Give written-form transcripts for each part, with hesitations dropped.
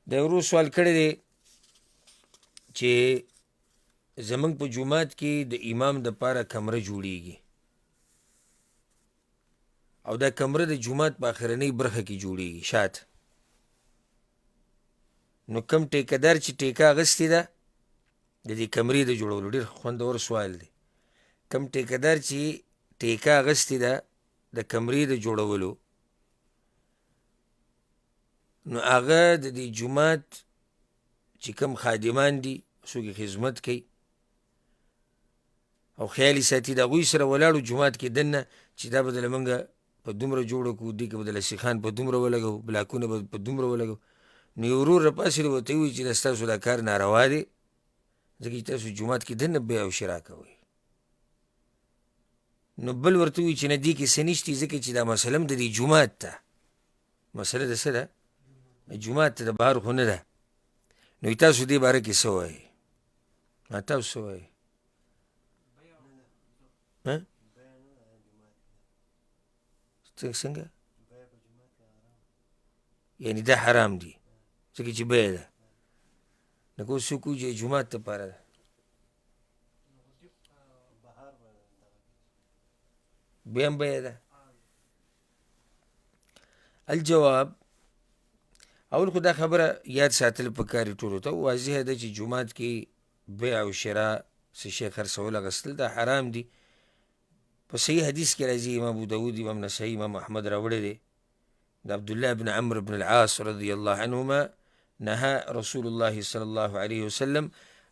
د ورو سوال کړی دی چې زمونږ په جومات کې د امام دپاره کمره جوړیږي او دا کمره د جومات په اخرنۍ برخه کې جوړیږي شاته. نو کم ټیکهدار چې ټیکه اخیستې ده د دې کمرې د جوړولو، ډېر خوندور سوال دی، کم ټیکهدار چې ټیکه اخیستې ده د کمرې د جوړولو، نو هغه د دې جومات چې کم خادمان دي، څوک یې خدمت کوي او خیال یې ساتي، د هغوی سره ولاړو جومات کې دننه چې دا به دله مونږه په دومره جوړه کړو، دې کې به دله سیخان په دومره ولګوو، بلاکونه به په دومره ولګوو. نو یو ورور راپاڅېد او ورته ووایي چې دا ستاسو دا کار ناروا دی، ځکه چې تاسو جومات کې دننه بیع او شرا کوئ. نو بل ورته ووایي چې نه دې کې څه نشتي، ځکه چې دا مسله هم د دې جومات ته، مسله د څه ده؟ جومات ته، د بهر خو نه ده. نو تاسو دې باره کې څه وایئ؟ تاسو څه وایئ؟ څنګه؟ یعنې دا حرام دي ځکه چې بیع ده. لکه اوس څوک وایي چې جومات دپاره ده، بیا هم بیع ده. الجواب، اول خو دا خبره یاد ساتل پکار ټولو ته، واضحه ده چې جومات کې بیع او شرا څه شی خرڅول اخیستل دا حرام دي. په صحیح حدیث کې راځي، امام ابو داود، امام نسائی، امام احمد راوړی دی، د عبدالله بن عمرو بن العاص رضی الله عنهما نهى رسول الله صلی الله علیه وسلم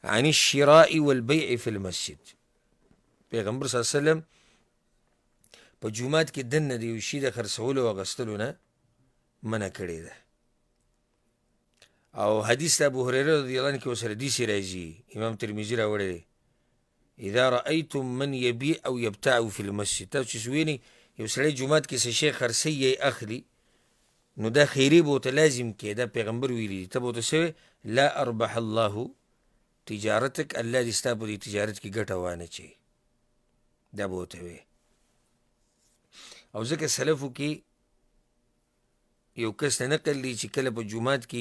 عن الشراء والبيع في المسجد. پیغمبر صلی الله علیه وسلم په جومات کې دننه د یو شي د خرڅولو او اخیستلو نه منع کړې ده. او حدیث د ابو هریره رضی الله عنه کې ورسره داسې راځي، امام ترمذي راوړی دی، اذا رأيتم من يبيع او يبتاع في المسجد، تاسو چې وینئ یو سړی جومات کې څه شی خرڅوي یا اخلي، نو دا خیري به ورته لازم کې، دا پیغمبر ویلي دي، ته به ورته څه وایې؟ لا اربح الله تجارتک، الله دې ستا په دې تجارت کې ګټه وانهچوي، دا به ورته وایې. او ځکه سلفو کې یو کس نه نقل دی چې کله په جومات کې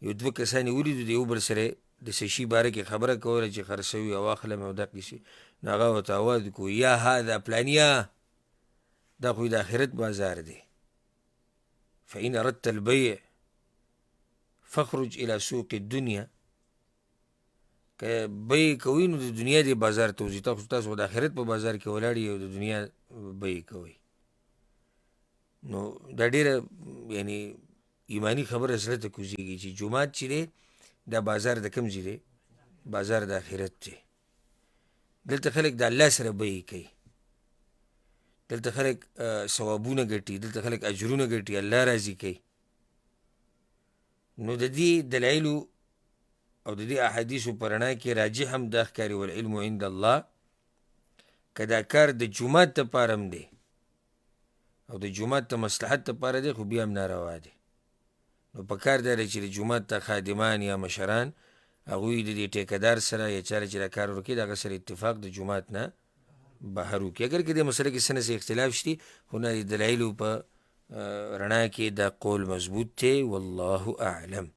یو دوه کسان یې ولیدو، د یو بل سره د څه شي باره کې خبره کوله چې خرڅوي او اخلم او دقې شي، نو هغه ورته اواز وکړو، یا هذا پلانیه، دا خو د آخرت بازار دی، فإن أردت البيع فاخرج إلى سوق الدنيا، که بیع کوئ نو د دنیا دی بازار ته وځئ، تاسو د آخرت په بازار کې ولاړ یې او د دنیا بیع کوئ. نو دا ډېره یعنې ایمانی خبره زړه ته کوزېږي چې جومات چې دی دا بازار د کوم ځای دی؟ بازار د آخرت دی. دلته خلک د الله سره بیع کوي، دلته خلک ثوابونه ګټي، دلته خلک اجرونه ګټي، الله راضي کوي. نو د دې دلایلو او د دې احادیثو په رڼا کې راجح هم دا ښکاري، والعلم عند الله، که دا کار د جومات دپاره هم دی او د جومات د مصلحت دپاره دی، خو بیا هم ناروا دی. نو په کار دا دی چې د جومات ته خادمان یا مشران هغوی د دې ټیکهدار سره یا چا چې دا کار ورکوي د هغه سره اتفاق د جومات نه بهر وکړي. اگر که دې مسله کې څه نه څه اختلاف شي، خو نه د دلایلو په رڼا کې دا قول مضبوط دی، والله اعلم.